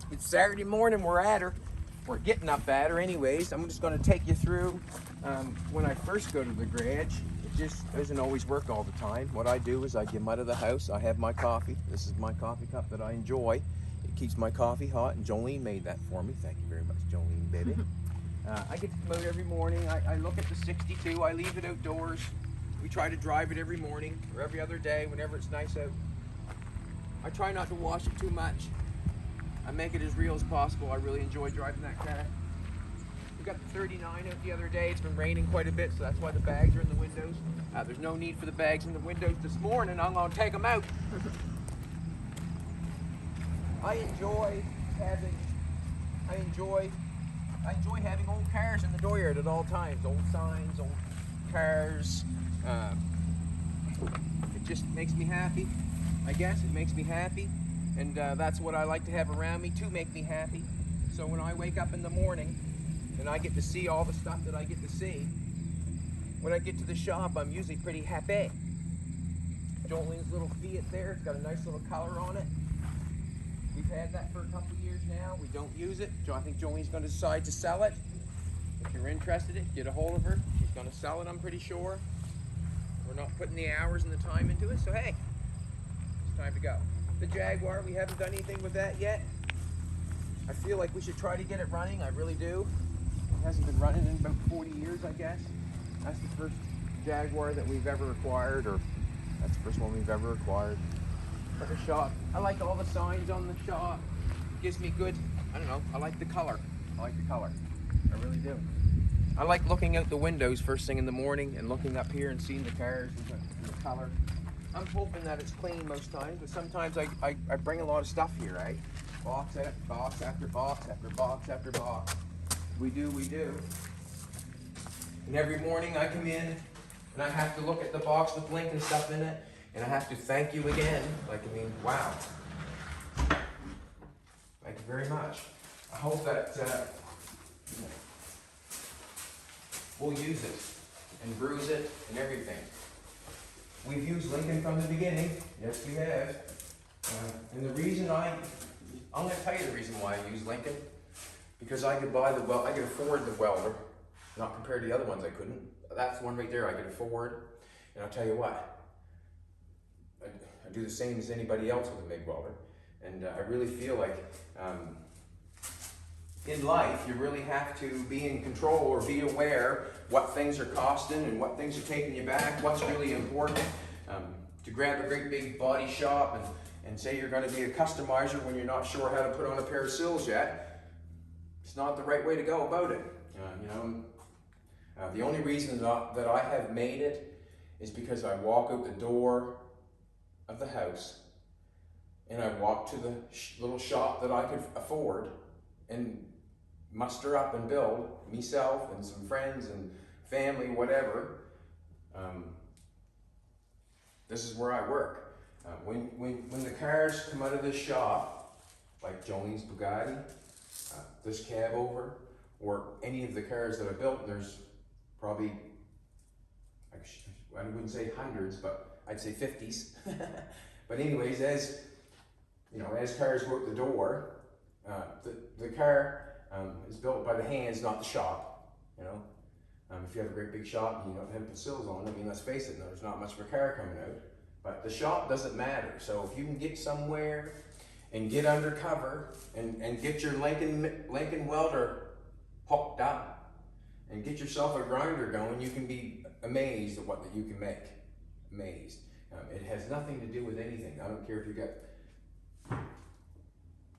It's Saturday morning, we're at her. We're getting up at her anyways. I'm just gonna take you through when I first go to the garage. It just doesn't always work all the time. What I do is I get out of the house, I have my coffee. This is my coffee cup that I enjoy. It keeps my coffee hot, and Jolene made that for me. Thank you very much, Jolene, baby. I get to come out every morning. I look at the 62, I leave it outdoors. We try to drive it every morning or every other day whenever it's nice out. I try not to wash it too much. I make it as real as possible. I really enjoy driving that car. We got the 39 out the other day. It's been raining quite a bit, so that's why the bags are in the windows. There's no need for the bags in the windows this morning. I'm gonna take them out. I enjoy having old cars in the dooryard at all times. Old signs, old cars. It just makes me happy. I guess it makes me happy. And that's what I like to have around me to make me happy. So when I wake up in the morning and I get to see all the stuff that I get to see, when I get to the shop, I'm usually pretty happy. Jolene's little Fiat there, it's got a nice little color on it. We've had that for a couple of years now. We don't use it. I think Jolene's going to decide to sell it. If you're interested in it, get a hold of her. She's going to sell it, I'm pretty sure. We're not putting the hours and the time into it, so hey, it's time to go. The Jaguar, we haven't done anything with that yet. I feel like we should try to get it running. I really do. It hasn't been running in about 40 years, I guess. That's the first Jaguar that we've ever acquired, or that's the first one we've ever acquired. But the shop, I like all the signs on the shop. It gives me good, I don't know, I like the color. I like the color. I really do. I like looking out the windows first thing in the morning and looking up here and seeing the cars and the color. I'm hoping that it's clean most times, but sometimes I bring a lot of stuff here, right? Box after box after box after box after box. We do. And every morning I come in and I have to look at the box with Lincoln stuff in it, and I have to thank you again. Like, I mean, wow. Thank you very much. I hope that we'll use it and bruise it and everything. We've used Lincoln from the beginning. Yes, we have. And the reason I'm going to tell you the reason why I use Lincoln. Because I could buy I could afford the welder. Not compared to the other ones I couldn't. That's one right there I could afford. And I'll tell you what, I do the same as anybody else with a MIG welder. And I really feel like in life, you really have to be in control or be aware what things are costing and what things are taking you back, what's really important. To grab a great big body shop and say you're going to be a customizer when you're not sure how to put on a pair of sills yet, it's not the right way to go about it. The only reason that I have made it is because I walk out the door of the house and I walk to the little shop that I could afford and muster up and build myself and some friends and family, whatever. This is where I work. When the cars come out of this shop, like Jolene's Bugatti, this Cabover, or any of the cars that I built, and there's probably, I wouldn't say hundreds, but I'd say 50s. But anyways, as cars go out the door, the car is built by the hands, not the shop. If you have a great big shop and you don't have sills on, I mean, let's face it, there's not much of a car coming out. But the shop doesn't matter. So if you can get somewhere and get undercover and get your Lincoln welder hooked up and get yourself a grinder going, you can be amazed at what that you can make. Amazed. It has nothing to do with anything. I don't care if you got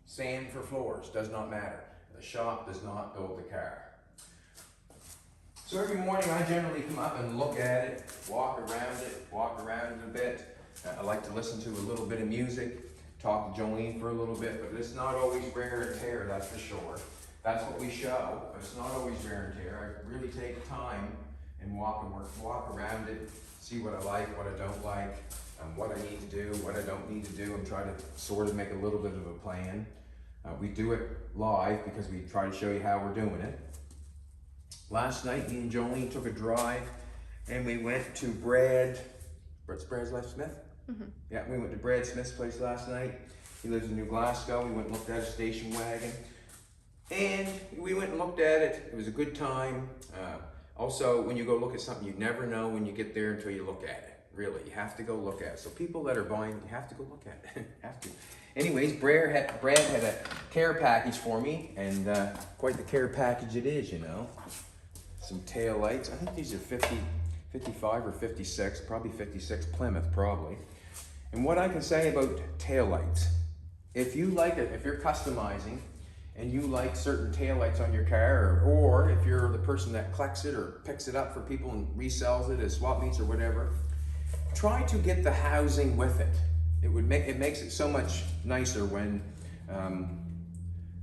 sand for floors, does not matter. The shop does not build the car. So every morning I generally come up and look at it, walk around it a bit. I like to listen to a little bit of music, talk to Jolene for a little bit, but it's not always wear and tear, that's for sure. That's what we show, but it's not always wear and tear. I really take time and walk around it, see what I like, what I don't like, what I need to do, what I don't need to do, and try to sort of make a little bit of a plan. We do it live because we try to show you how we're doing it. Last night, me and Jolene took a drive and we went to Brad's Life Smith? Mm-hmm. Yeah, we went to Brad Smith's place last night He lives in New Glasgow. We went and looked at a station wagon. And we went and looked at it. It was a good time. Also, when you go look at something, you never know when you get there until you look at it. Really, you have to go look at it. So people that are buying, you have to go look at it. Have to. Anyways, Brad had a care package for me, and quite the care package it is, you know. Some tail lights. I think these are 55 or 56, probably 56 Plymouth, probably. And what I can say about tail lights, if you like it, if you're customizing and you like certain tail lights on your car, or if you're the person that collects it or picks it up for people and resells it as swap meets or whatever, try to get the housing with it. It makes it so much nicer when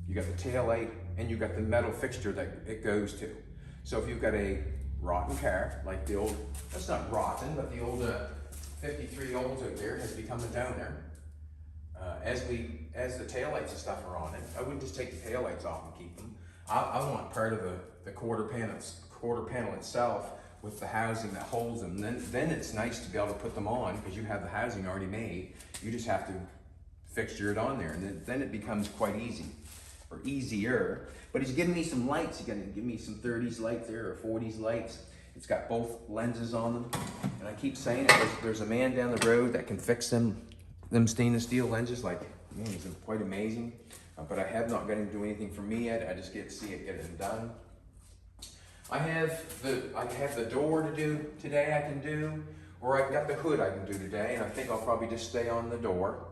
you got the tail light and you got the metal fixture that it goes to. So if you've got a rotten car, like the old, that's not rotten, but the old 53 Olds out there has become a downer. As the taillights and stuff are on it, I wouldn't just take the taillights off and keep them. I want part of the quarter panel itself with the housing that holds them. Then it's nice to be able to put them on because you have the housing already made. You just have to fixture it on there, and then it becomes quite easy, or easier. But he's giving me some lights. He's gonna give me some 30s lights there, or 40s lights. It's got both lenses on them, and I keep saying it. There's a man down the road that can fix them stainless steel lenses. Like, man, he's quite amazing. But I have not got him to do anything for me yet. I just get to see it get it done. I have the door to do today. I can do, or I've got the hood I can do today, and I think I'll probably just stay on the door.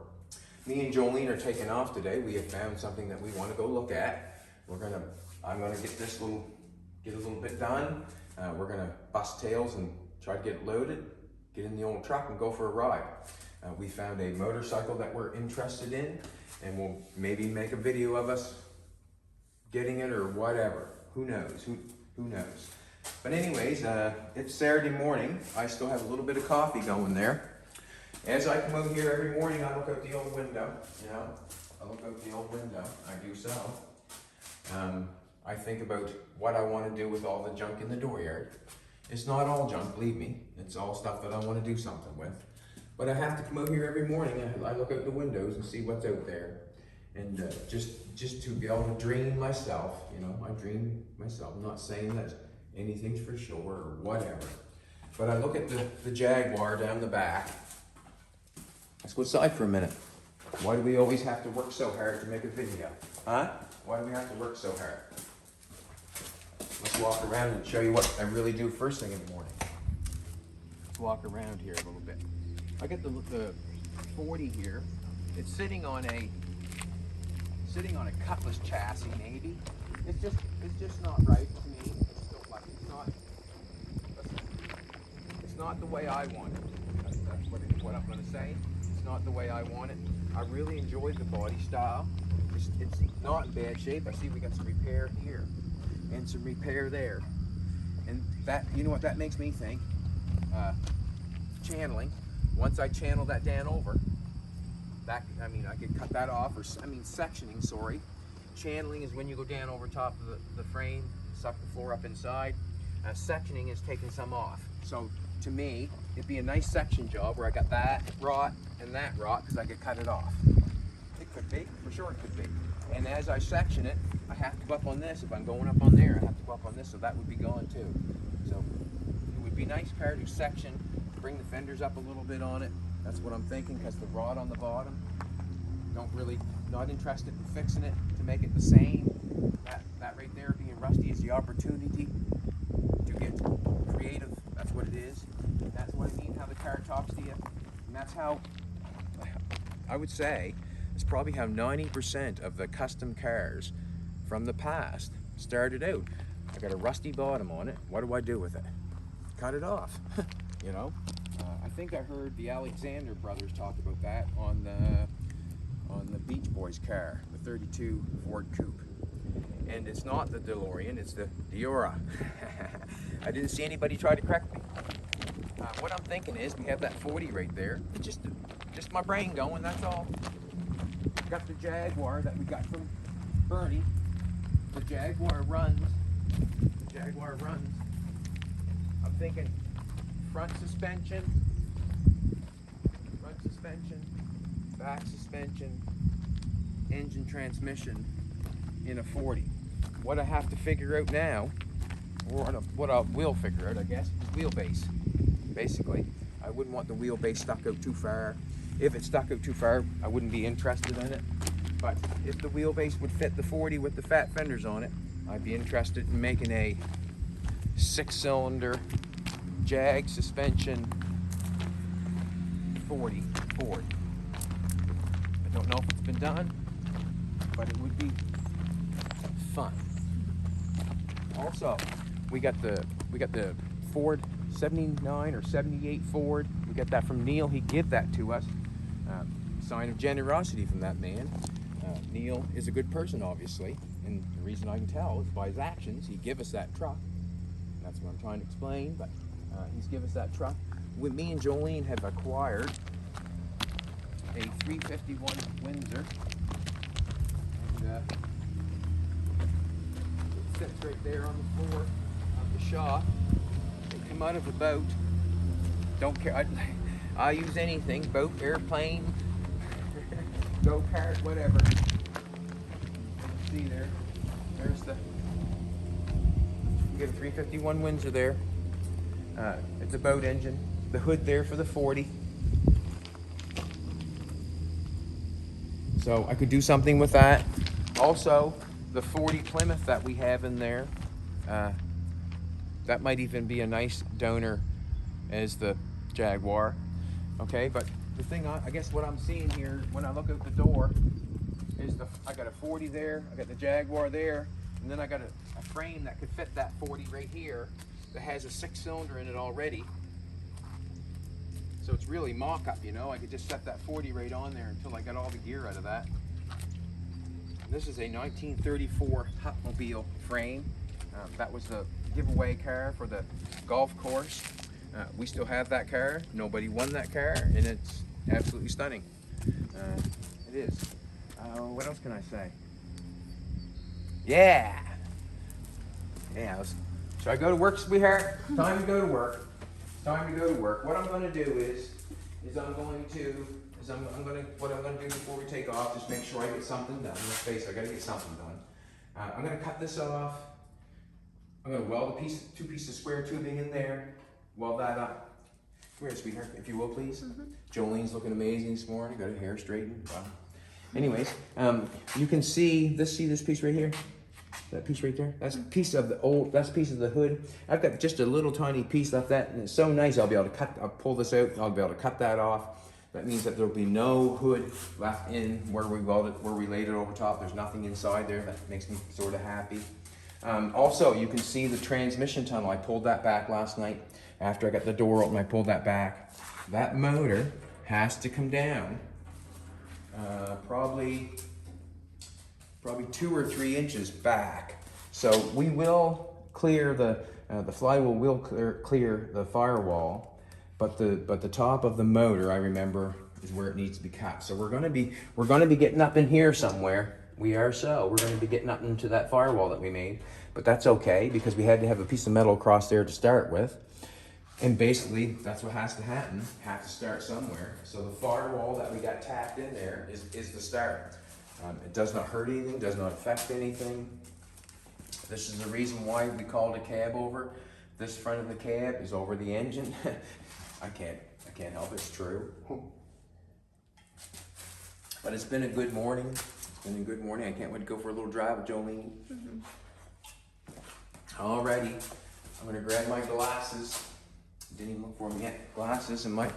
Me and Jolene are taking off today. We have found something that we want to go look at. I'm gonna get a little bit done. We're gonna bust tails and try to get it loaded, get in the old truck and go for a ride. We found a motorcycle that we're interested in, and we'll maybe make a video of us getting it or whatever. Who knows? Who knows? But anyways, it's Saturday morning. I still have a little bit of coffee going there. As I come out here every morning, I look out the old window, you know. I look out the old window, I do so. I think about what I want to do with all the junk in the dooryard. It's not all junk, believe me. It's all stuff that I want to do something with. But I have to come out here every morning. I look out the windows and see what's out there. And just to be able to dream myself, you know, I dream myself. I'm not saying that anything's for sure or whatever. But I look at the Jaguar down the back. Let's go outside for a minute. Why do we always have to work so hard to make a video? Huh? Why do we have to work so hard? Let's walk around and show you what I really do first thing in the morning. Let's walk around here a little bit. I got the 40 here. It's sitting on a cutlass chassis, maybe. It's just not right to me. It's still like it's not the way I want it. That's what I'm gonna say. It's not the way I want it. I really enjoyed the body style. It's not in bad shape. I see we got some repair here and some repair there. And that, you know what that makes me think? Channeling. Once I channel that down over, I could cut that off, sectioning, sorry. Channeling is when you go down over top of the frame, suck the floor up inside. Sectioning is taking some off. So to me, it'd be a nice section job where I got that rot and that rot because I could cut it off. It could be, for sure it could be. And as I section it, I have to go up on this. If I'm going up on there, I have to go up on this, so that would be gone too. So it would be nice car to section, bring the fenders up a little bit on it. That's what I'm thinking, because the rod on the bottom, not interested in fixing it to make it the same. That right there being rusty is the opportunity to get creative. That's what it is. That's what I mean, how the car talks to you. And that's how, I would say, it's probably how 90% of the custom cars from the past started out. I got a rusty bottom on it. What do I do with it? Cut it off, you know? I think I heard the Alexander brothers talk about that on the Beach Boys car, the 32 Ford Coupe. And it's not the DeLorean, it's the Diora. I didn't see anybody try to correct me. What I'm thinking is we have that 40 right there. It's just my brain going, that's all. Got the Jaguar that we got from Bernie. The Jaguar runs. I'm thinking front suspension, back suspension, engine transmission in a 40. What I have to figure out now, or what I will figure out, I guess, is wheelbase. Basically, I wouldn't want the wheelbase stuck out too far. If it stuck out too far, I wouldn't be interested in it. But if the wheelbase would fit the 40 with the fat fenders on it, I'd be interested in making a 6-cylinder Jag suspension 40 Ford. I don't know if it's been done, but it would be fun. Also, we got the Ford 79 or 78 Ford. We got that from Neil. He gave that to us. Sign of generosity from that man. Neil is a good person, obviously, and the reason I can tell is by his actions. He gave us that truck. That's what I'm trying to explain, but he's given us that truck. Me and Jolene have acquired a 351 Windsor, and it sits right there on the floor of the shop. They come out of the boat. Don't care. I use anything, boat, airplane, go-kart, whatever. See there, there's the, you get a 351 Windsor there. It's a boat engine. The hood there for the 40. So I could do something with that. Also, the 40 Plymouth that we have in there, that might even be a nice donor as the Jaguar. Okay, but the thing, I guess what I'm seeing here when I look out the door is I got a 40 there, I got the Jaguar there, and then I got a frame that could fit that 40 right here that has a 6-cylinder in it already. So it's really mock-up, you know. I could just set that 40 right on there until I got all the gear out of that. This is a 1934 Hupmobile frame. That was the giveaway car for the golf course. We still have that car. Nobody won that car, and it's absolutely stunning. It is. What else can I say? Yeah. Should I go to work, sweetheart? Time to go to work. Time to go to work. What I'm going to do is what I'm going to do before we take off, just make sure I get something done. Let's face it, I got to get something done. I'm going to cut this off. I'm going to weld two pieces of square tubing in there. Weld that up. Come here, sweetheart, if you will, please. Mm-hmm. Jolene's looking amazing this morning. Got her hair straightened. Wow. Anyways, you can see this piece right here. That piece right there. That's a piece of that's a piece of the hood. I've got just a little tiny piece left that, and it's so nice. I'll pull this out. I'll be able to cut that off. That means that there'll be no hood left in where we laid it over top. There's nothing inside there. That makes me sort of happy. Also, you can see the transmission tunnel. I pulled that back last night. After I got the door open, I pulled that back. That motor has to come down probably 2 or 3 inches back. So we will clear the flywheel will clear the firewall, but the top of the motor, I remember, is where it needs to be cut. So we're going to be getting up in here somewhere. We're going to be getting up into that firewall that we made, but that's okay because we had to have a piece of metal across there to start with. And basically, that's what has to happen. Have to start somewhere. So the firewall that we got tacked in there is the start. It does not hurt anything, does not affect anything. This is the reason why we called it Cabover. This front of the cab is over the engine. I can't help it, it's true. But it's been a good morning. It's been a good morning. I can't wait to go for a little drive with Jolene. Mm-hmm. Alrighty, I'm gonna grab my glasses. Didn't even look for them yet. Glasses and my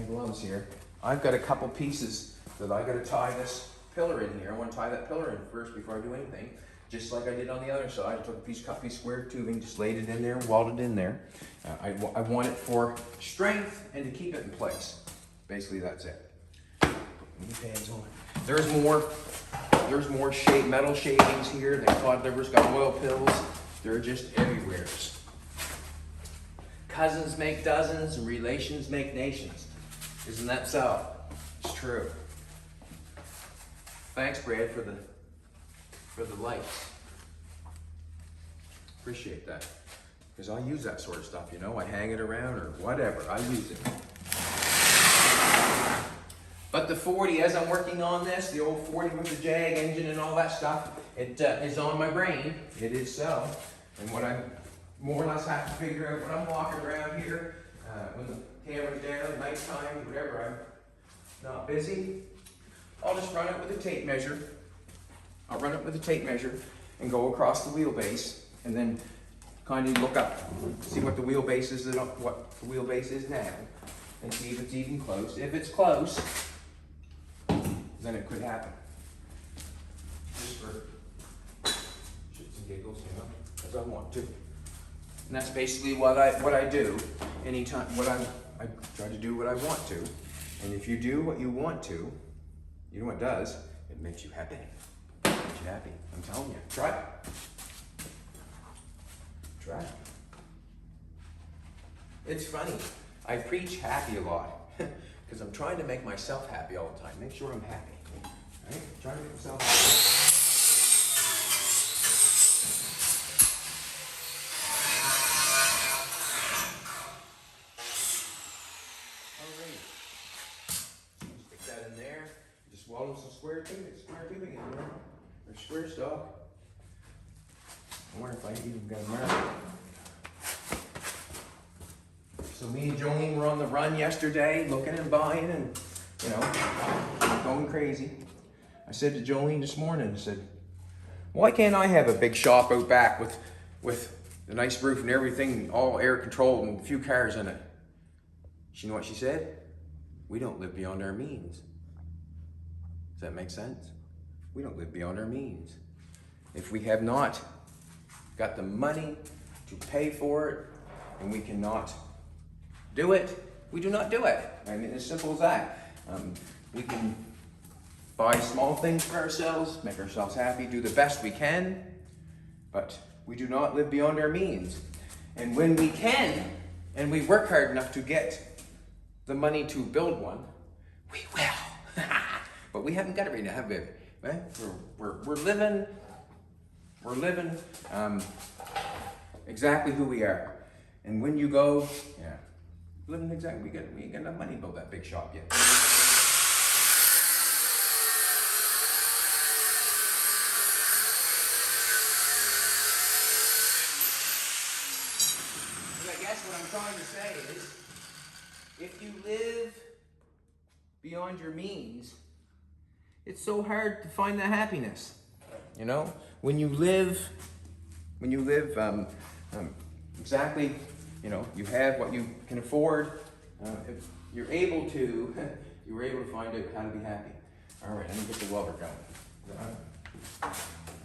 gloves here. I've got a couple pieces that I gotta tie this pillar in here. I want to tie that pillar in first before I do anything, just like I did on the other side. I took a piece of square tubing, just laid it in there, welded in there. I want it for strength and to keep it in place. Basically, that's it. Put knee pads on. There's more metal shavings here. They cod livers, got oil pills. They're just everywhere. Cousins make dozens, and relations make nations. Isn't that so? It's true. Thanks, Brad, for the lights. Appreciate that. Because I use that sort of stuff, you know. I hang it around or whatever. I use it. But the 40, as I'm working on this, the old 40 with the Jag engine and all that stuff, it is on my brain. It is so. And what I more or less have to figure out when I'm walking around here, when the camera's down, nighttime, whatever, I'm not busy, I'll just run it with a tape measure. I'll run it with a tape measure and go across the wheelbase and then kind of look up, see what the wheelbase is, what the wheelbase is now, and see if it's even close. If it's close, then it could happen. Just for shits and giggles, you know, because I want to. And that's basically what I do. Anytime, I try to do what I want to. And if you do what you want to, you know what it does? It makes you happy. It makes you happy. I'm telling you. Try it. Try it. It's funny. I preach happy a lot because I'm trying to make myself happy all the time. Make sure I'm happy. Right? Trying to make myself happy. Stick that in there. Just swallow some square tubing in there. Or square stock. I wonder if I even got a marker. So me and Jolene were on the run yesterday, looking and buying and, you know, going crazy. I said to Jolene this morning, I said, why can't I have a big shop out back with a nice roof and everything, all air controlled and a few cars in it? You know what she said? We don't live beyond our means. Does that make sense? We don't live beyond our means. If we have not got the money to pay for it and we cannot do it, we do not do it. I mean, as simple as that. We can buy small things for ourselves, make ourselves happy, do the best we can, but we do not live beyond our means. And when we can, and we work hard enough to get the money to build one, we will. But we haven't got it right now, have we? Right? We're living exactly who we are. And when you go, yeah, living exactly, we ain't got enough money to build that big shop yet. I guess what I'm trying to say is, if you live beyond your means, it's so hard to find that happiness. You know, when you live exactly, you know, you have what you can afford. If you're able to find out how to be happy. All right, let me get the welder going.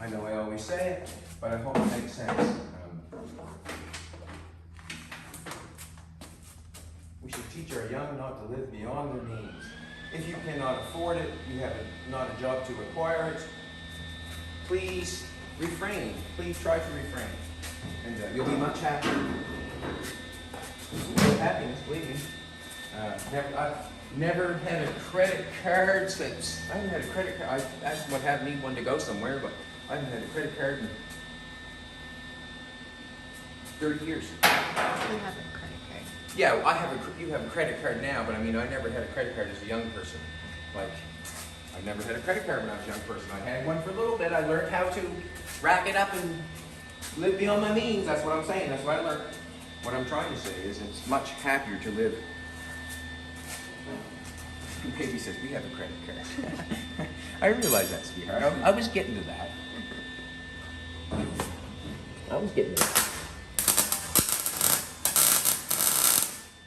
I know I always say it, but I hope it makes sense. We should teach our young not to live beyond their means. If you cannot afford it, you have not a job to acquire it, please refrain. Please try to refrain. And you'll be much happier. Happiness, believe me. I've never had a credit card since, I haven't had a credit card, I asked them I need one to go somewhere, but I haven't had a credit card in 30 years. You have a credit card. Yeah, you have a credit card now, but I mean, I never had a credit card as a young person. Like, I never had a credit card when I was a young person. I had one for a little bit. I learned how to rack it up and live beyond my means. That's what I'm saying. That's what I learned. What I'm trying to say is it's much happier to live. Baby says, we have a credit card. I realize that, sweetheart. I was getting to that.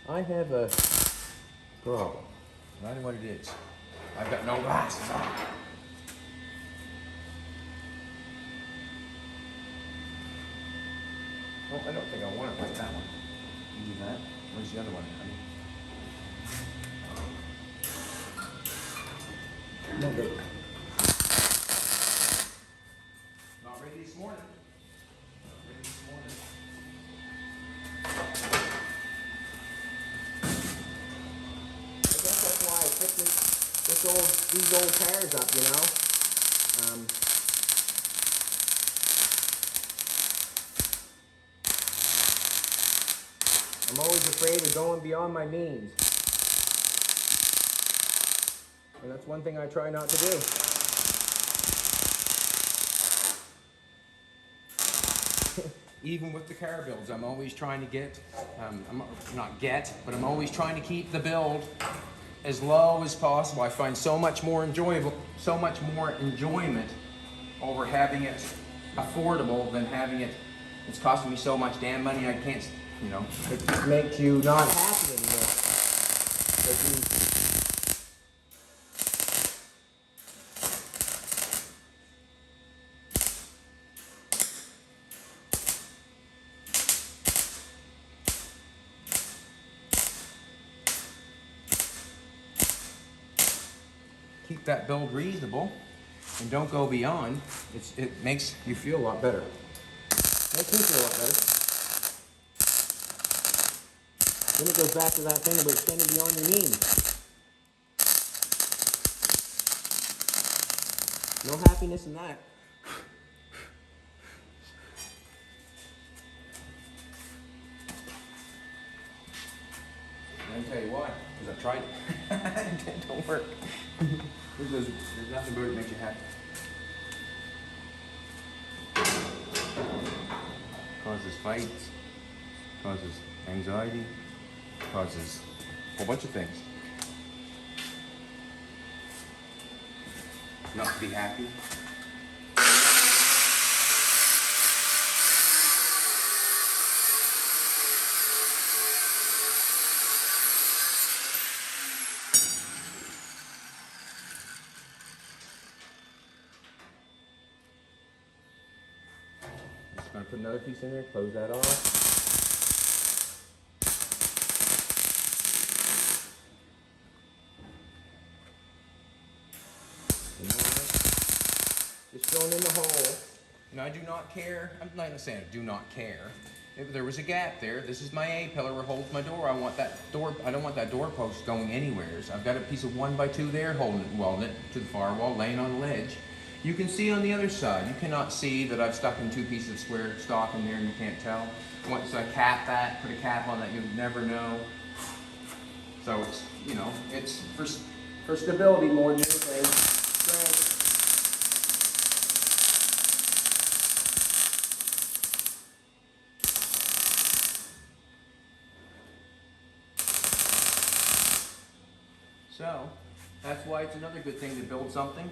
I have a problem. I don't know what it is. I've got no glasses on. Well, I don't think I want it like that one. You do that. Where's the other one, honey? No good. Not ready this morning. I guess that's why I picked these old tires up, you know. I'm always afraid of going beyond my means. And that's one thing I try not to do. Even with the car builds, I'm always trying to get, I'm always trying to keep the build as low as possible. I find so much more enjoyment over having it affordable than having it, it's costing me so much damn money I can't, you know, it makes you not happy anymore. Keep that build reasonable and don't go beyond. It makes you feel a lot better. Makes me feel a lot better. Then it goes back to that thing about extending beyond your means. No happiness in that. Let me tell you why. Because I've tried it. It don't work. There's nothing about it that makes you happy. Causes fights, causes anxiety, causes a whole bunch of things. Not to be happy. Just going to put another piece in there, close that off. Just filling in the hole. And I do not care. I'm not saying I do not care. If there was a gap there, this is my A-pillar where holds my door. I want that door. I don't want that door post going anywhere. So I've got a piece of 1x2 there holding it, welding it to the firewall, laying on the ledge. You can see on the other side. You cannot see that I've stuck in 2 pieces of square stock in there, and you can't tell. Once I cap that, put a cap on that, you'd never know. So it's, you know, it's for stability more than anything. Strength. So, that's why it's another good thing to build something.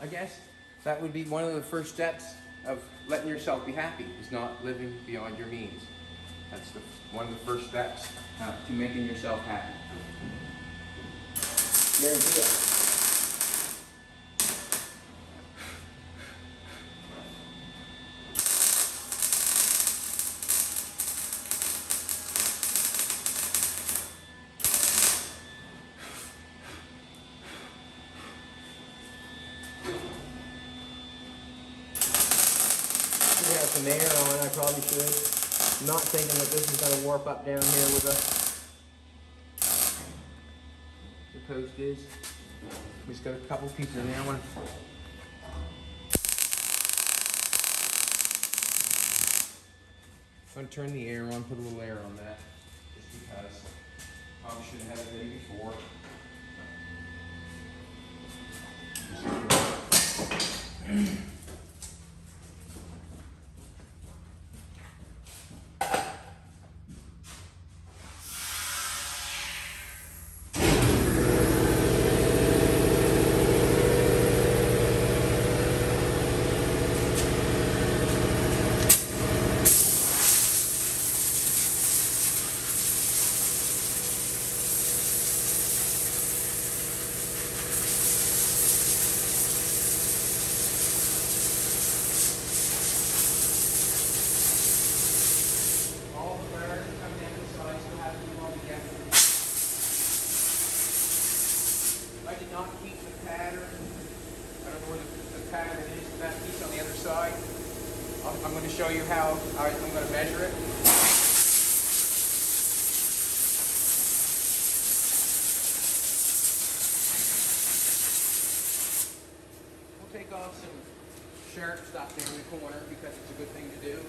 I guess that would be one of the first steps of letting yourself be happy, is not living beyond your means. That's one of the first steps to making yourself happy. Guarantee it. Have some air on, I probably should. I'm not thinking that this is going to warp up down here with the post is. We just got a couple pieces in there. I'm going to turn the air on, put a little air on that, just because. Probably should have had it ready before. show you how I'm going to measure it. We'll take off some sharp stuff there in the corner because it's a good thing to do.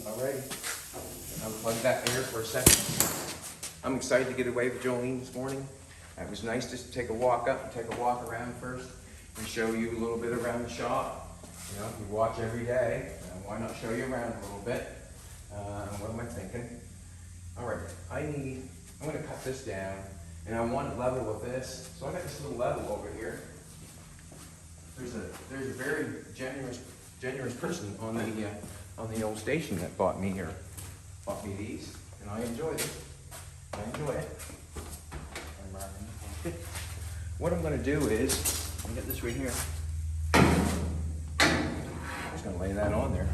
Alrighty, unplug that air for a second. I'm excited to get away with Jolene this morning. It was nice just to take a walk up and take a walk around first and show you a little bit around the shop. You know, you watch every day, why not show you around a little bit? What am I thinking? Alright, I'm going to cut this down and I want it level with this. So I got this little level over here. There's a very generous person on the old station that bought me these, and I enjoy it. What I'm going to do is, I'll get this right here. I'm just going to lay that on there.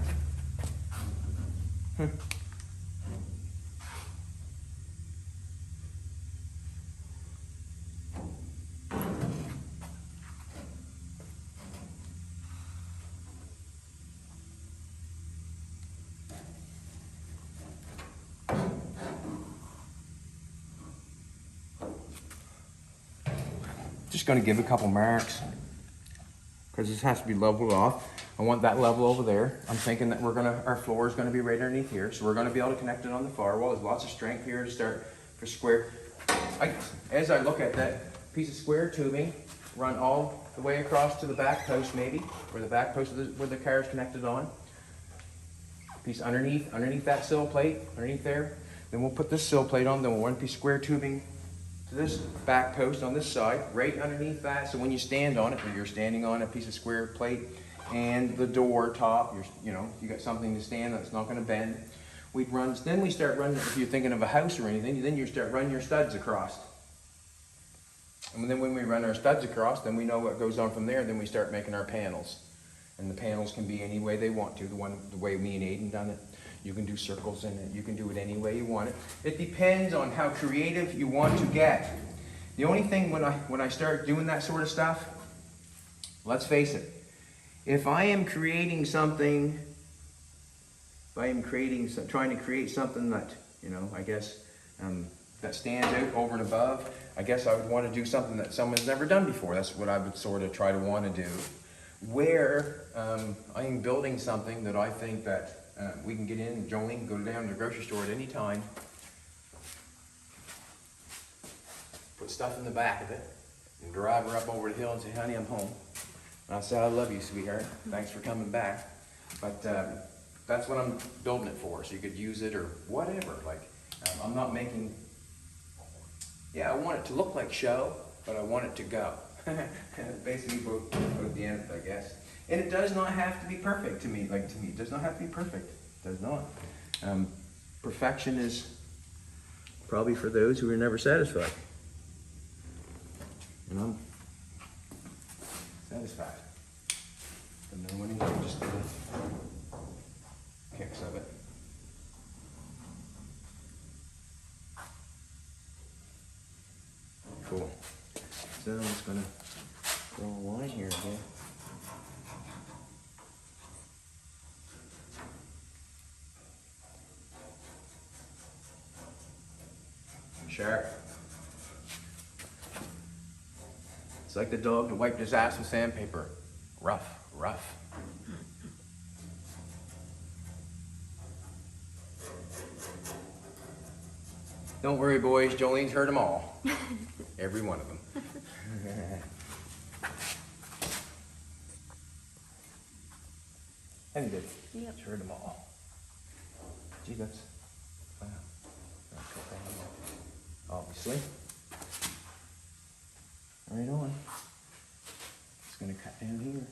Just going to give a couple marks because this has to be leveled off. I want that level over there. I'm thinking that our floor is going to be right underneath here, so we're going to be able to connect it on the firewall. There's lots of strength here to start for square. As I look at that piece of square tubing, run all the way across to the back post, maybe where the back post where the car is connected on. Piece underneath that sill plate, underneath there. Then we'll put this sill plate on. Then we'll run a piece of square tubing to this back post on this side, right underneath that. So when you stand on it, or you're standing on a piece of square plate, and the door top, you got something to stand that's not going to bend. Then we start running. If you're thinking of a house or anything, then you start running your studs across. And then when we run our studs across, then we know what goes on from there. Then we start making our panels, and the panels can be any way they want to. The way me and Aiden done it. You can do circles in it. You can do it any way you want it. It depends on how creative you want to get. The only thing when I start doing that sort of stuff, let's face it, if I am creating something, trying to create something that, I guess, that stands out over and above, I guess I would want to do something that someone's never done before. That's what I would sort of try to want to do. Where I am building something that I think that we can get in, Jolene can go down to the grocery store at any time, put stuff in the back of it, and drive her up over the hill and say, honey, I'm home. And I'll say, I love you, sweetheart. Thanks for coming back. But that's what I'm building it for, so you could use it or whatever. I'm not making, I want it to look like show, but I want it to go. Basically, both the ends, I guess. And it does not have to be perfect to me. It does not have to be perfect. It does not. Perfection is probably for those who are never satisfied. And I'm satisfied. And then when you just do the kicks of it. Cool. So I'm just going to draw a line here again. Sharp. It's like the dog that wiped his ass with sandpaper. Rough, rough. Don't worry, boys. Jolene's heard them all. Every one of them. And good. Yep. Heard them all. Gee, that's wow. Obviously. Right on. Just gonna cut down here.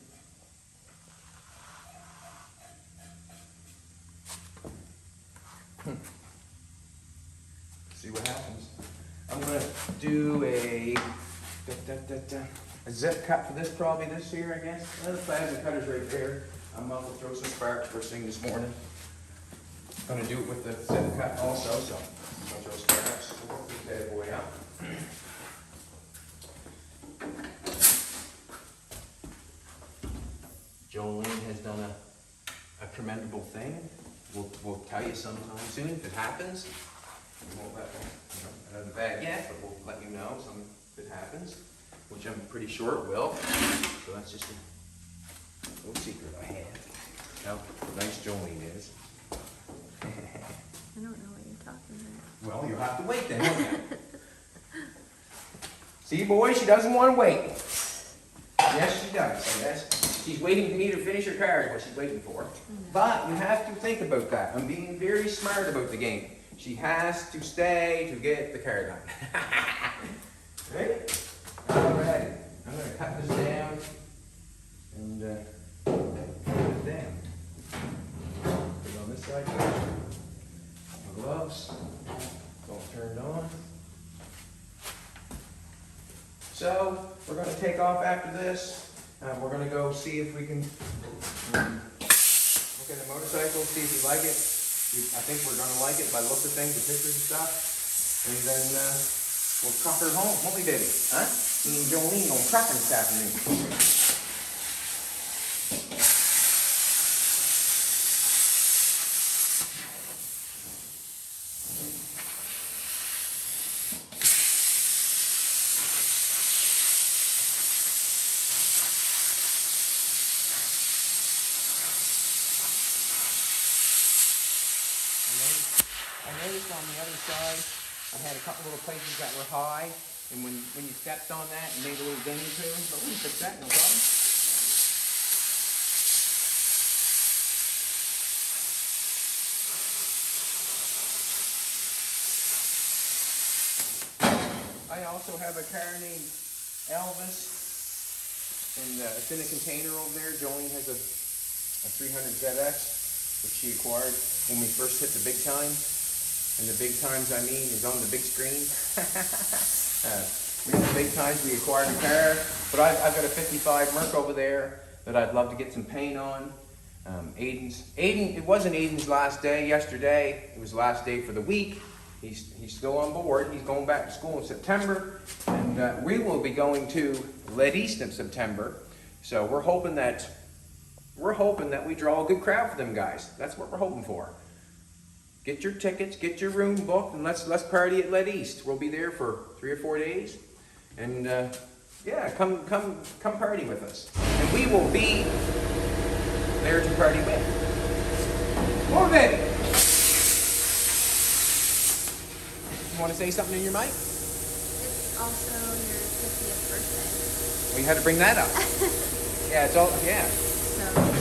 See what happens. I'm gonna do a zip cut for this, probably this year, I guess. The plasma cutter's right there. I'm about to throw some sparks first thing this morning. Gonna do it with the zip cut also, so I'll throw sparks. We'll hook this bad boy up. Jolene has done a commendable thing. We'll tell you sometime soon if it happens. We won't let out of the bag yet, but we'll let you know if it happens, which I'm pretty sure it will. So that's just a little secret I have. How nice Jolene is. I don't know what you're talking about. Well, you'll have to wait then, won't you? See, boy, she doesn't want to wait. Yes, she does. Yes, she's waiting for me to finish her car is what she's waiting for. But you have to think about that. I'm being very smart about the game. She has to stay to get the car done. Right? All right. I'm going to cut this down and cut it down. Put it on this side here. My gloves. It's all turned on. So we're going to take off after this. We're going to go see if we can look at the motorcycle, see if we like it. I think we're going to like it by the look of things, the pictures and stuff. And then we'll truck her home, won't we, baby? Huh? Me and Jolene going trucking this afternoon. I noticed on the other side, I had a couple little places that were high, and when you stepped on that, it made a little ding to them, but we can fix that, no problem. I also have a car named Elvis, and it's in a container over there. Jolene has a 300 ZX, which she acquired when we first hit the big times. And the big times, I mean, is on the big screen. The big times we acquired a car. But I've got a 55 Merc over there that I'd love to get some paint on. It wasn't Aiden's last day yesterday. It was the last day for the week. He's still on board. He's going back to school in September. And we will be going to Lead East in September. So we're hoping that we draw a good crowd for them guys. That's what we're hoping for. Get your tickets, get your room booked, and let's party at Lead East. We'll be there for 3 or 4 days, and yeah, come party with us, and we will be there to party with. More baby. You want to say something in your mic? It's also your 50th birthday. Well, you had to bring that up. Yeah, it's all yeah. So.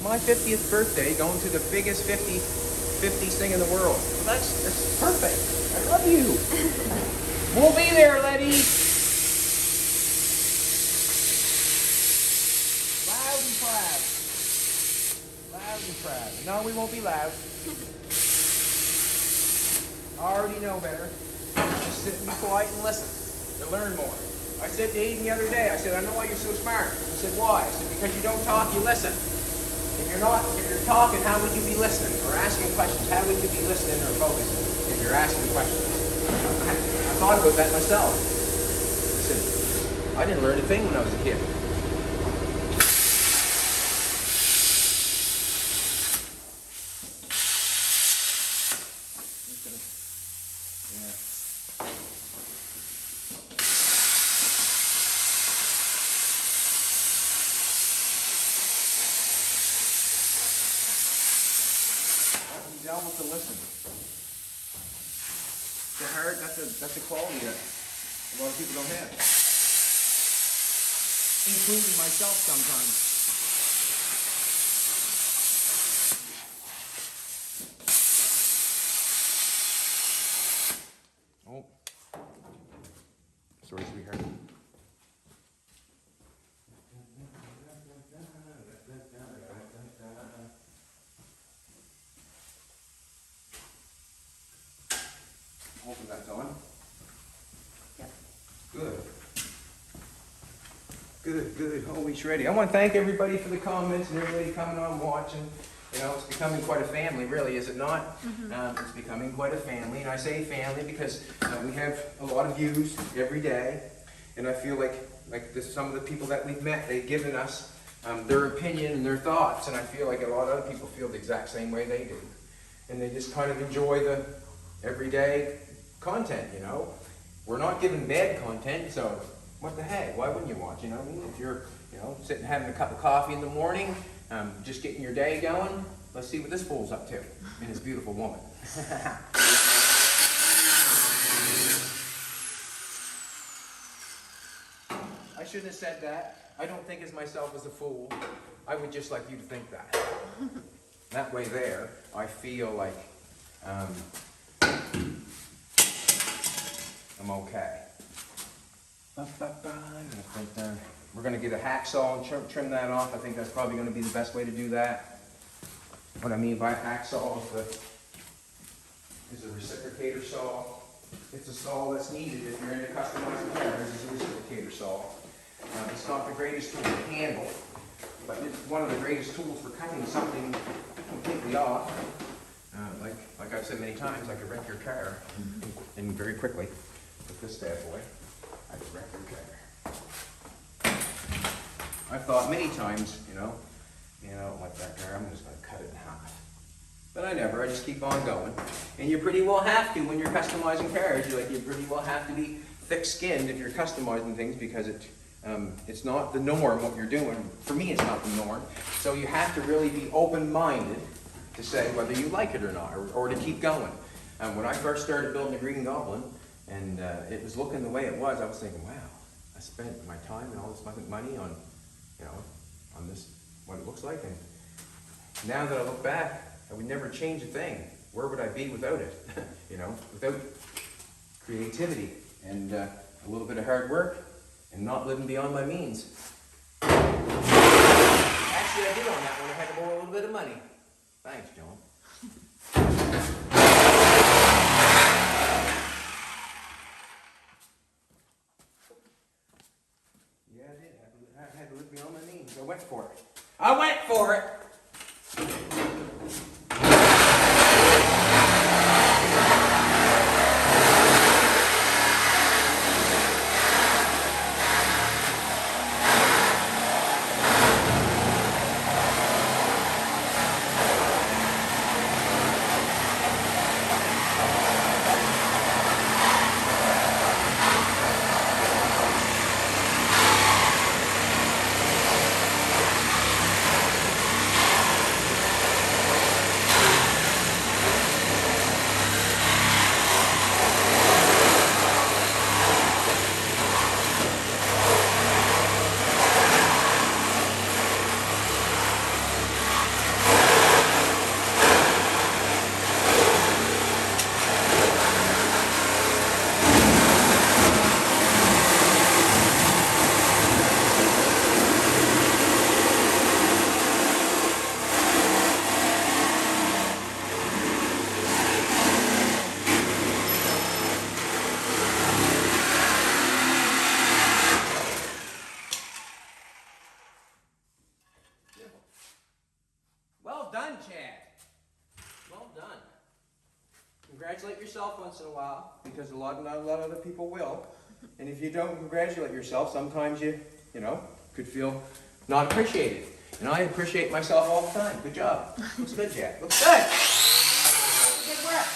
My 50th birthday, going to the biggest 50s thing in the world. Well, that's perfect. I love you. We'll be there, Letty. Loud and proud. Loud and proud. No, we won't be loud. I already know better. Just sit and be quiet and listen to learn more. I said to Aiden the other day, I said, I know why you're so smart. I said, why? I said, because you don't talk, you listen. If you're talking, how would you be listening? Or asking questions, how would you be listening or focusing if you're asking questions? I thought about that myself. I said, I didn't learn a thing when I was a kid. Able to listen. It's hard. That's a quality that a lot of people don't have, including myself sometimes. Oh, sorry, sweetheart. hoping that's on. Yep. Good. Good. Always ready. I want to thank everybody for the comments and everybody coming on watching. You know, it's becoming quite a family, really, is it not? It's becoming quite a family, and I say family because we have a lot of views every day, and I feel like some of the people that we've met, they've given us their opinion and their thoughts, and I feel like a lot of other people feel the exact same way they do, and they just kind of enjoy the everyday content. You know, we're not giving bad content, so what the heck? Why wouldn't you watch? You know, if you're sitting having a cup of coffee in the morning, just getting your day going, let's see what this fool's up to and his beautiful woman. I shouldn't have said that. I don't think of myself as a fool. I would just like you to think that. That way there, I feel like I'm okay. We're going to get a hacksaw and trim that off. I think that's probably going to be the best way to do that. What I mean by hacksaw is a reciprocator saw. It's a saw that's needed if you're into customizing cars. It's a reciprocator saw. It's not the greatest tool to handle, but it's one of the greatest tools for cutting something completely off. Like I've said many times, I could wreck your car, and very quickly with this bad boy, I could wreck your car. I've thought many times, like that car, I'm just going to cut it in half. But I never. I just keep on going. And you pretty well have to when you're customizing cars. You pretty well have to be thick-skinned if you're customizing things because it's not the norm what you're doing. For me, it's not the norm. So you have to really be open-minded to say whether you like it or not, or to keep going. When I first started building the Green Goblin, and it was looking the way it was, I was thinking, wow, I spent my time and all this money on, on this, what it looks like. And now that I look back, I would never change a thing. Where would I be without it? Without creativity and a little bit of hard work and not living beyond my means. Actually, I did on that one. I had to borrow a little bit of money. Thanks, John. Yeah, I did. I had to live beyond my means. I went for it. I went for it! Congratulate yourself once in a while, because not a lot of other people will. And if you don't congratulate yourself, sometimes you could feel not appreciated. And I appreciate myself all the time. Good job. Looks good, Jack. Looks good. Good work.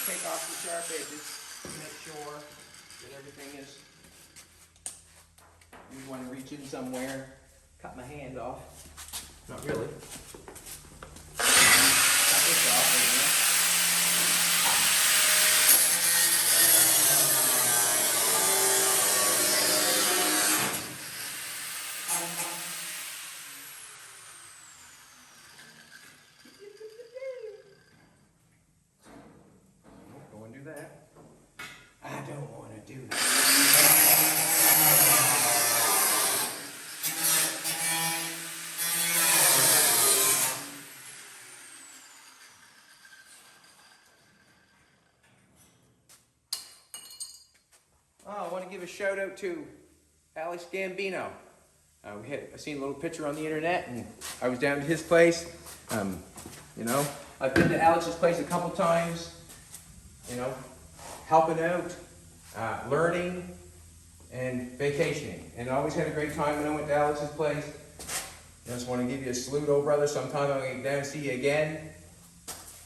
Take off the sharp edges to make sure that everything is. You want to reach in somewhere, cut my hand off. Not really. Cut this off right here. Oh, I want to give a shout out to Alex Gambino. I seen a little picture on the internet, and I was down to his place. You know, I've been to Alex's place a couple times. You know, helping out, learning, and vacationing. And I always had a great time when I went to Alex's place. I just want to give you a salute, old brother. Sometime I'll get down and see you again.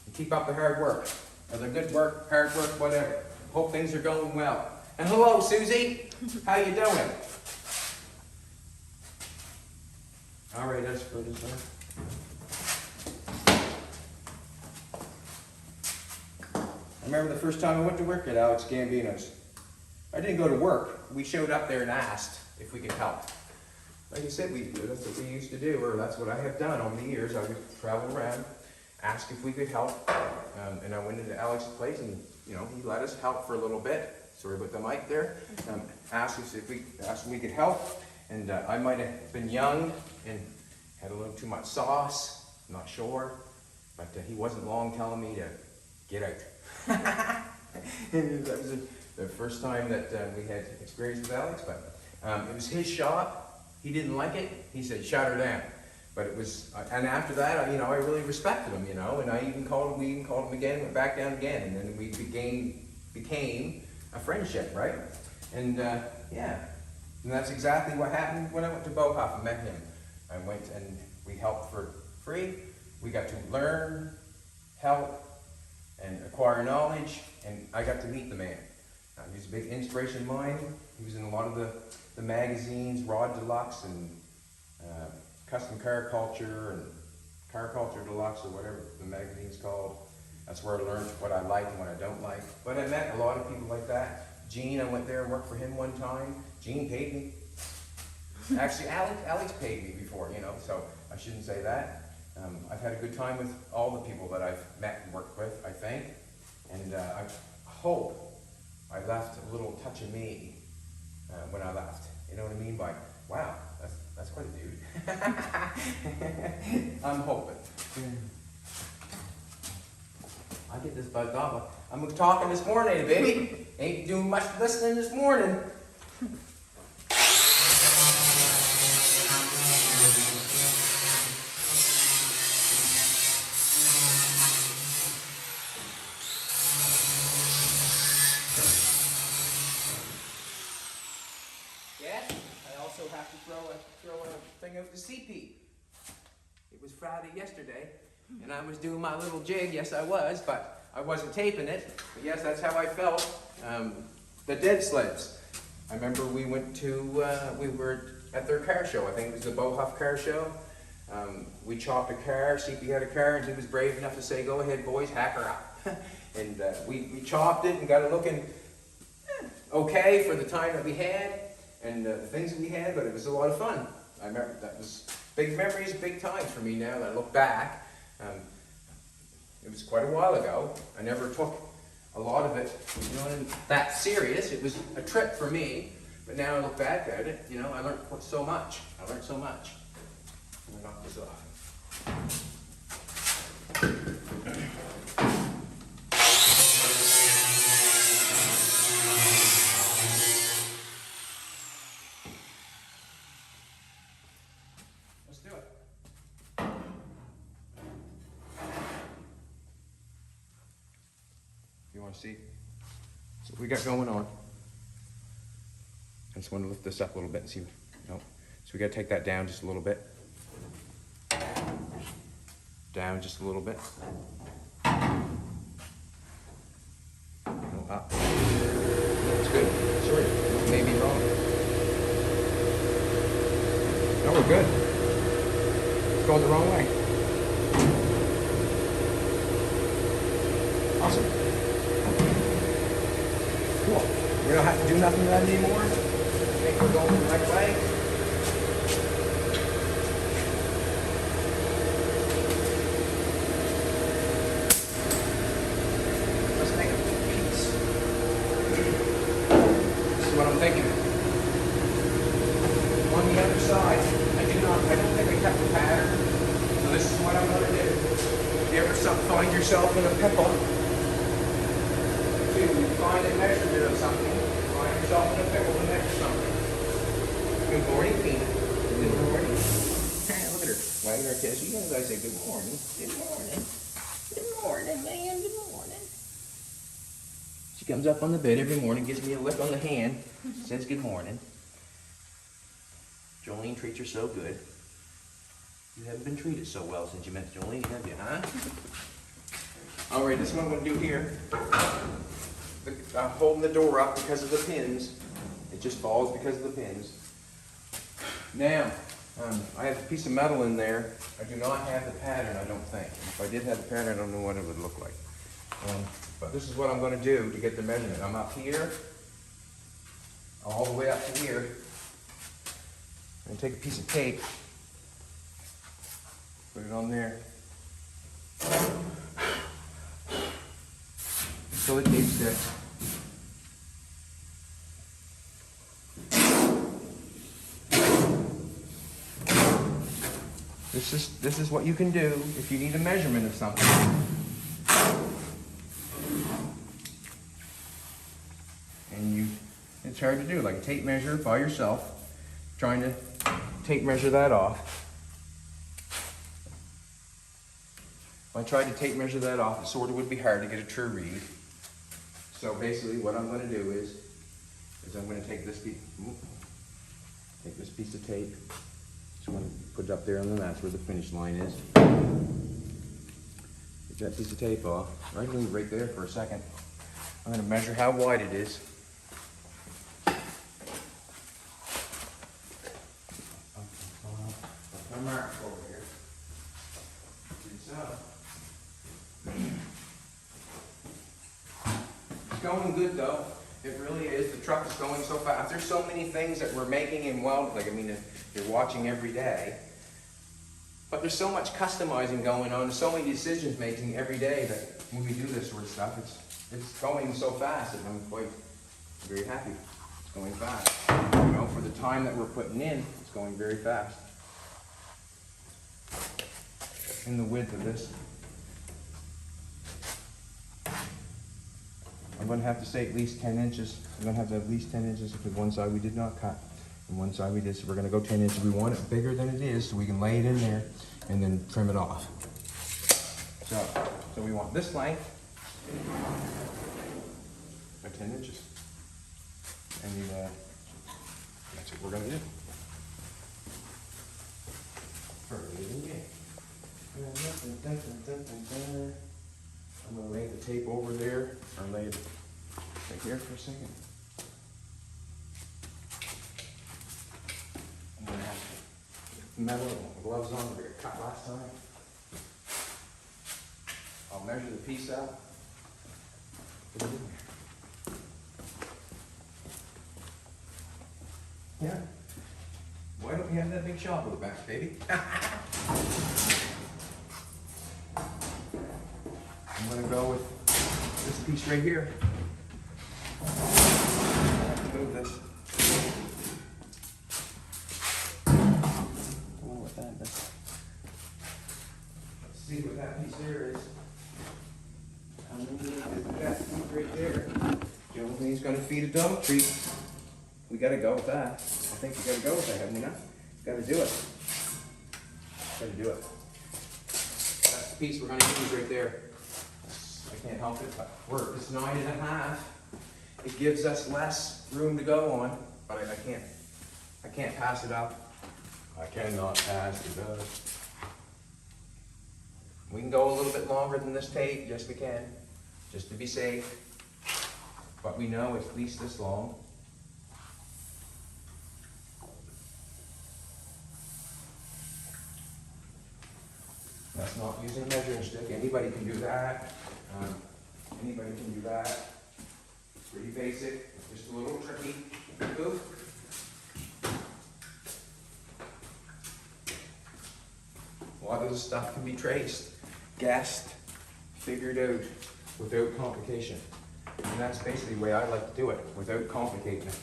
And keep up the hard work. Whether good work, hard work, whatever. Hope things are going well. And hello, Susie. How you doing? All right, that's for this one. I remember the first time I went to work at Alex Gambino's. I didn't go to work. We showed up there and asked if we could help. Like I said, that's what we used to do, or that's what I have done over the years. I would travel around, ask if we could help, and I went into Alex's place, and you know, he let us help for a little bit. Sorry about the mic there. Asked us if we could help, and I might have been young and had a little too much sauce. I'm not sure, but he wasn't long telling me to get out. That was the first time that we had experience with Alex, but it was his shop. He didn't like it. He said, shut her down. But it was, and after that, I really respected him, and we even called him again, went back down again, and then we became a friendship, right? And yeah, and that's exactly what happened when I went to Bohoff and met him. I went and we helped for free. We got to learn, help, and acquire knowledge, and I got to meet the man. He was a big inspiration of mine. He was in a lot of the magazines, Rod Deluxe and Custom Car Culture and Car Culture Deluxe, or whatever the magazine's called. That's where I learned what I like and what I don't like. But I met a lot of people like that. Gene, I went there and worked for him one time. Gene paid me. Actually, Alex paid me before, so I shouldn't say that. I've had a good time with all the people that I've met and worked with, I think. And I hope I left a little touch of me when I left. You know what I mean by, wow, that's quite a dude. I'm hoping. I get this bugged off. I'm talking this morning, baby. Ain't doing much listening this morning. Have to throw a thing out to CP. It was Friday yesterday, and I was doing my little jig. Yes, I was, but I wasn't taping it. But yes, that's how I felt. The Dead Sleds. I remember we went to, we were at their car show. I think it was the Bohoff car show. We chopped a car. CP had a car, and he was brave enough to say, "Go ahead, boys, hack her up." And we chopped it and got it looking okay for the time that we had. And the things that we had, but it was a lot of fun. I remember that was big memories, big times for me now that I look back. It was quite a while ago. I never took a lot of it, that serious. It was a trip for me, but now I look back at it, I learned so much. I'm gonna knock this off. See so we got going on. I just want to lift this up a little bit and see. So we got to take that down just a little bit. Down just a little bit. Up. That's good. Sorry, maybe wrong. No, we're good. It's going the wrong way. Awesome. Cool. We don't have to do nothing with that anymore. I think we're going the right way. Let's make a piece. This is what I'm thinking. On the other side, I don't think I kept the pattern. So this is what I'm going to do. If you ever find yourself in a pickle, to find a measurement of something, find yourself in a pickle the next summer. Good morning, Tina. Good morning. Look at her wagging her tail. She goes, I say, good morning. Good morning. Good morning, man. Good morning. She comes up on the bed every morning, gives me a lick on the hand, says good morning. Jolene treats her so good. You haven't been treated so well since you met Jolene, have you, huh? All right, this is what I'm going to do here. I'm holding the door up because of the pins. It just falls because of the pins. Now, I have a piece of metal in there. I do not have the pattern, I don't think. If I did have the pattern, I don't know what it would look like. But this is what I'm going to do to get the measurement. I'm up here, all the way up to here. I'm going to take a piece of tape, put it on there. So the tape sticks. This is what you can do if you need a measurement of something. And it's hard to do, like a tape measure by yourself, trying to tape measure that off. If I tried to tape measure that off, it sort of would be hard to get a true read. So basically what I'm going to do is I'm going to take this piece of tape, just want to put it up there, and then that's where the finish line is. Get that piece of tape off. Right, leave it right there for a second. I'm going to measure how wide it is. My mark over here. It's going good though. It really is. The truck is going so fast. There's so many things that we're making and welding. Like, I mean, you're watching every day. But there's so much customizing going on. There's so many decisions making every day that when we do this sort of stuff, it's going so fast, and I'm quite very happy. It's going fast. You know, for the time that we're putting in, it's going very fast. In the width of this, I'm going to have to say at least 10 inches. I'm going to have to have at least 10 inches because one side we did not cut. And one side we did, so we're going to go 10 inches. We want it bigger than it is so we can lay it in there and then trim it off. So we want this length by 10 inches. And that's what we're going to do. I'm going to lay the tape over there, or lay it right here for a second. I'm going to have metal and gloves on, we got cut last time. I'll measure the piece out. Put it in there. Yeah. Why don't we have that big shop with the back, baby? I'm going to go with this piece right here. I have to move this. What that is. Let's see what that piece there is. I'm going to do that piece right there. Jolene's going to feed a dog treat. We got to go with that. I think we got to go with that, haven't we not? Got to do it. Got to do it. That's the piece we're going to use right there. I can't help it, but it's 9.5. It gives us less room to go on, but I can't pass it up. I cannot pass it up. We can go a little bit longer than this tape, yes we can, just to be safe. But we know it's at least this long. That's not using a measuring stick. Anybody can do that. Anybody can do that. It's pretty basic. It's just a little tricky. Oof. A lot of this stuff can be traced, guessed, figured out without complication. And that's basically the way I like to do it, without complicating it.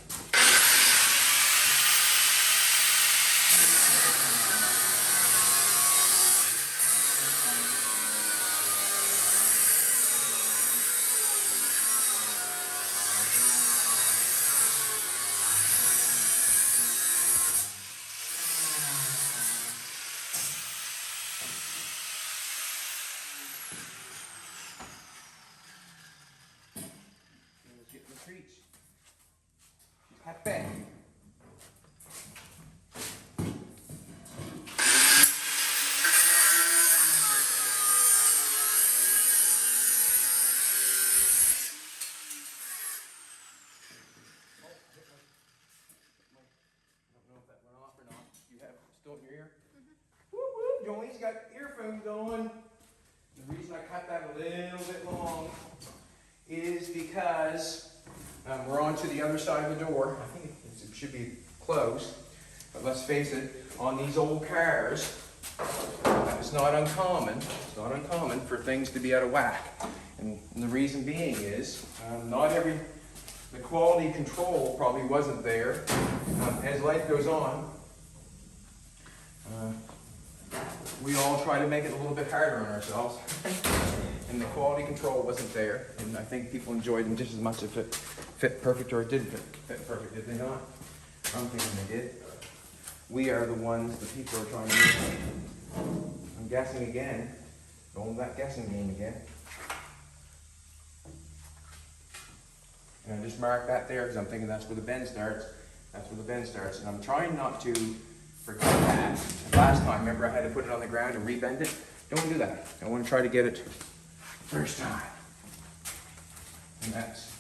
bit long is because we're on to the other side of the door. I think it should be closed, but let's face it, on these old cars, it's not uncommon. It's not uncommon for things to be out of whack. And the reason being is, the quality control probably wasn't there. As life goes on, we all try to make it a little bit harder on ourselves. And the quality control wasn't there. And I think people enjoyed them just as much if it fit perfect or it didn't fit perfect. Did they not? I'm thinking they did. We are the ones, the people are trying to make it. I'm guessing again. Going that guessing game again. And I just marked that there because I'm thinking that's where the bend starts. That's where the bend starts. And I'm trying not to forget that. Last time, remember I had to put it on the ground and rebend it? Don't do that. I want to try to get it first time. And that's,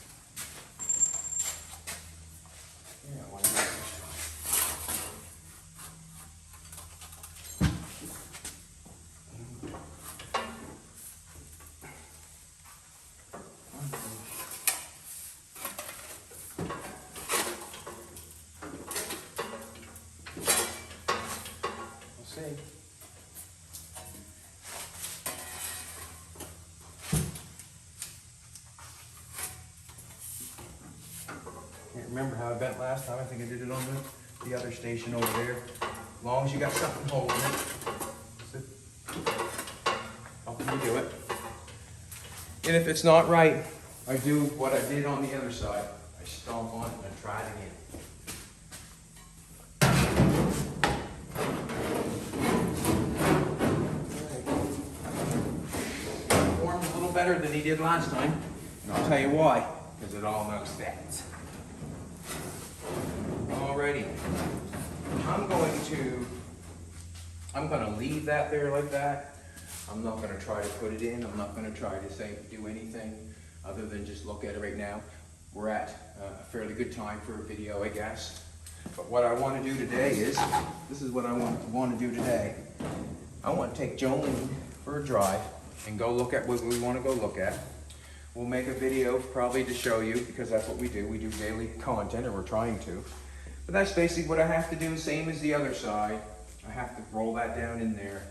yeah, I want to do it first see. Can't remember how I bent last time. I think I did it on the other station over there. As long as you got something holding it, helping you do it. And if it's not right, I do what I did on the other side. I stomp on it and try it again. Better than he did last time, and I'll tell you why, because it almost fits. Alrighty, I'm going to leave that there like that. I'm not going to try to put it in. I'm not going to try to do anything other than just look at it right now. We're at a fairly good time for a video, I guess. But what I want to do today is, this is what I want to do today. I want to take Jolene for a drive and go look at what we want to go look at. We'll make a video probably to show you, because that's what we do. We do daily content, or we're trying to. But that's basically what I have to do, same as the other side. I have to roll that down in there,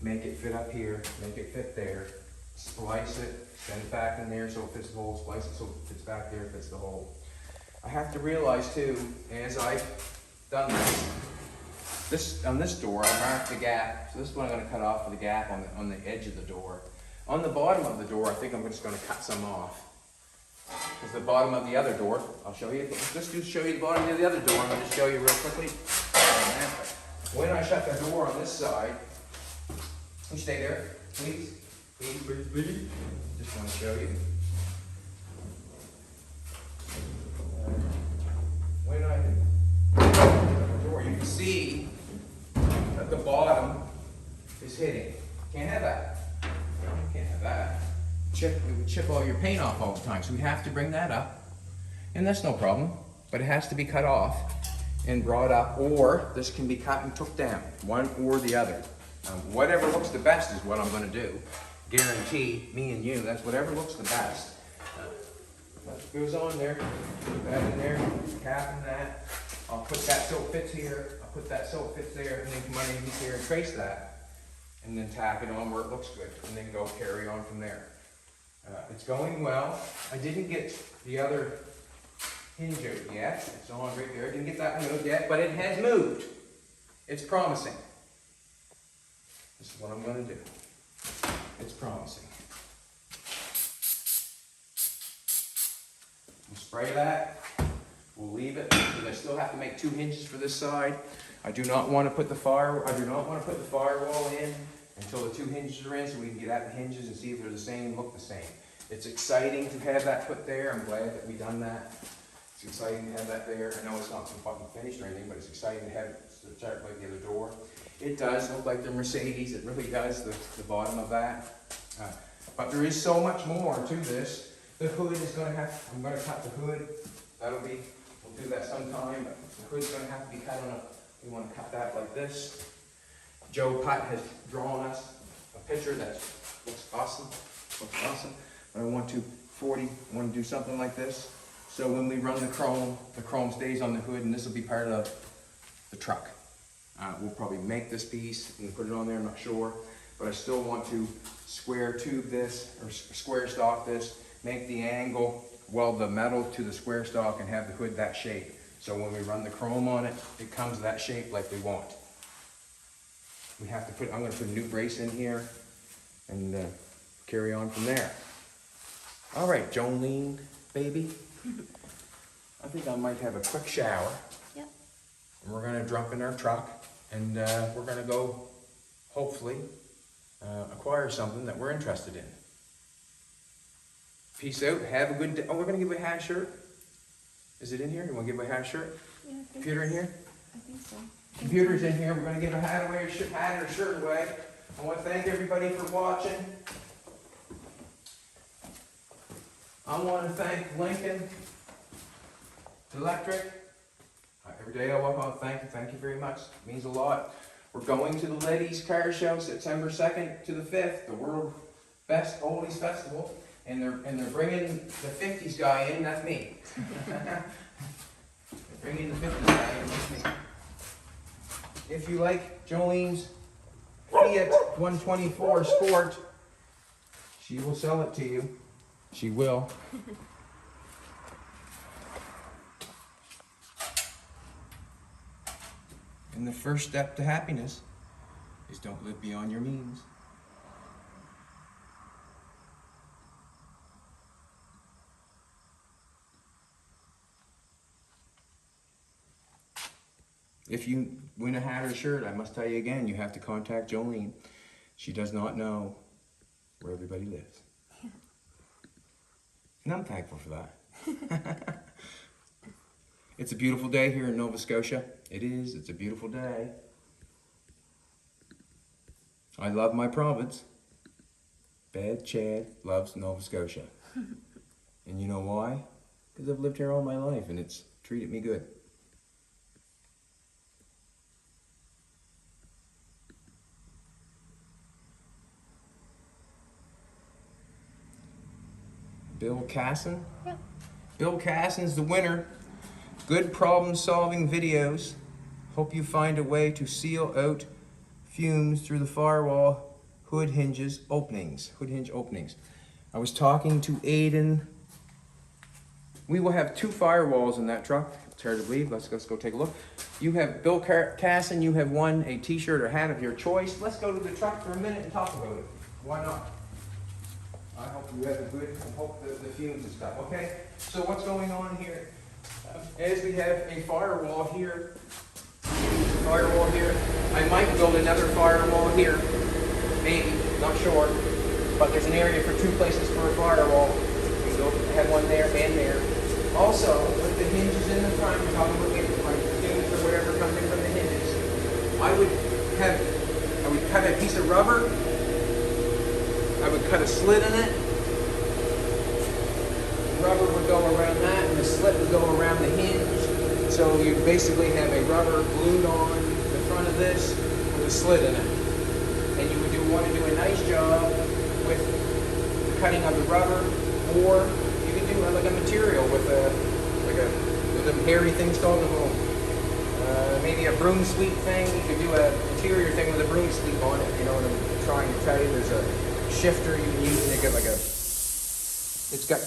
make it fit up here, make it fit there, splice it, send it back in there so it fits the hole, splice it so it fits back there, fits the hole. I have to realize too, as I've done this, on this door, I marked the gap. So this is what I'm going to cut off for the gap on the edge of the door. On the bottom of the door, I think I'm just going to cut some off. Because the bottom of the other door, I'll show you. Let's just show you the bottom of the other door. I'll just show you real quickly. When I shut the door on this side, you stay there, please. Please, please, please. Just want to show you. When I shut the door, you can see that the bottom is hitting. Can't have that. Can't have that. It would chip all your paint off all the time, so we have to bring that up. And that's no problem, but it has to be cut off and brought up, or this can be cut and took down, one or the other. Whatever looks the best is what I'm going to do. Guarantee, me and you, that's whatever looks the best. That goes on there, put that in there, cap in that. I'll put that so it fits here, I'll put that so it fits there, and then come underneath here and trace that. And then tack it on where it looks good, and then go carry on from there. It's going well. I didn't get the other hinge out yet. It's on right there. I didn't get that one out yet, but it has moved. It's promising. This is what I'm going to do. It's promising. We'll spray that. We'll leave it because I still have to make 2 hinges for this side. I do not want to put the firewall in until the 2 hinges are in, so we can get at the hinges and see if they're the same, look the same. It's exciting to have that put there. I'm glad that we've done that. It's exciting to have that there. I know it's not fucking finished or anything, but it's exciting to have it start like the other door. It does look like the Mercedes. It really does, the bottom of that. But there is so much more to this. The hood is going to have, I'm going to cut the hood. We'll do that sometime, but the hood's going to have to be cut on we want to cut that like this. Joe Putt has drawn us a picture that looks awesome. Looks awesome. I want to do something like this. So when we run the chrome stays on the hood, and this will be part of the truck. We'll probably make this piece and put it on there, I'm not sure. But I still want to square tube this, or square stock this, make the angle weld the metal to the square stock and have the hood that shape. So when we run the chrome on it, it comes that shape like we want. We have to I'm gonna put a new brace in here and carry on from there. All right, Jolene, baby. I think I might have a quick shower. Yep. And we're gonna jump in our truck and we're gonna go, hopefully, acquire something that we're interested in. Peace out, have a good day. Oh, we're gonna give away a hat shirt. Is it in here? You wanna give away a hat shirt? Yeah, I think Computer in here? I think so. Computer's in here. We're gonna give a hat away, hat or shirt away. I wanna thank everybody for watching. I wanna thank Lincoln Electric. Every day I walk on, thank you very much. It means a lot. We're going to the Ladies Car Show September 2nd to the 5th, the World Best Oldies Festival. And they're bringing the 50s guy in, that's me. They're bringing the 50s guy in, that's me. If you like Jolene's Fiat 124 Sport, she will sell it to you. She will. And the first step to happiness is don't live beyond your means. If you win a hat or a shirt, I must tell you again, you have to contact Jolene. She does not know where everybody lives. And I'm thankful for that. It's a beautiful day here in Nova Scotia. It is, it's a beautiful day. I love my province. Bad Chad loves Nova Scotia. And you know why? Because I've lived here all my life and it's treated me good. Bill Casson? Yeah. Bill Casson's the winner. Good problem-solving videos. Hope you find a way to seal out fumes through the firewall hood hinge openings. I was talking to Aiden. We will have 2 firewalls in that truck. It's hard to believe. Let's go take a look. You have Bill Casson. You have won a t-shirt or hat of your choice. Let's go to the truck for a minute and talk about it. Why not? I hope you have a good, I hope the fumes and stuff, okay? So what's going on here? As we have a firewall here, I might build another firewall here, maybe, not sure. But there's an area for 2 places for a firewall. You can go have one there and there. Also, with the hinges in the front, we're talking about fumes or whatever comes in from the hinges. I would cut a piece of rubber. I would cut a slit in it. The rubber would go around that, and the slit would go around the hinge. So you basically have a rubber glued on the front of this with a slit in it. And you would want to do a nice job with the cutting of the rubber, or you can do like a material with the hairy things called maybe a broom sweep thing. You could do a interior thing with a broom sweep on it. You know what I'm trying to tell you? There's a shifter you can use, and you get it's got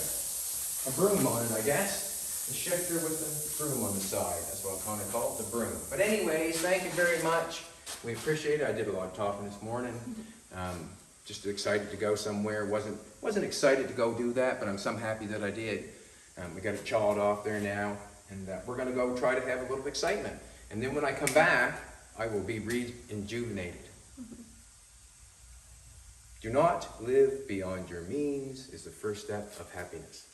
a broom on it, I guess. The shifter with the broom on the side. That's what I'm kind of call it, the broom. But anyways, thank you very much. We appreciate it. I did a lot of talking this morning. Just excited to go somewhere. Wasn't excited to go do that, but I'm so happy that I did. We got it chawed off there now, and we're going to go try to have a little excitement. And then when I come back, I will be rejuvenated. Do not live beyond your means is the first step of happiness.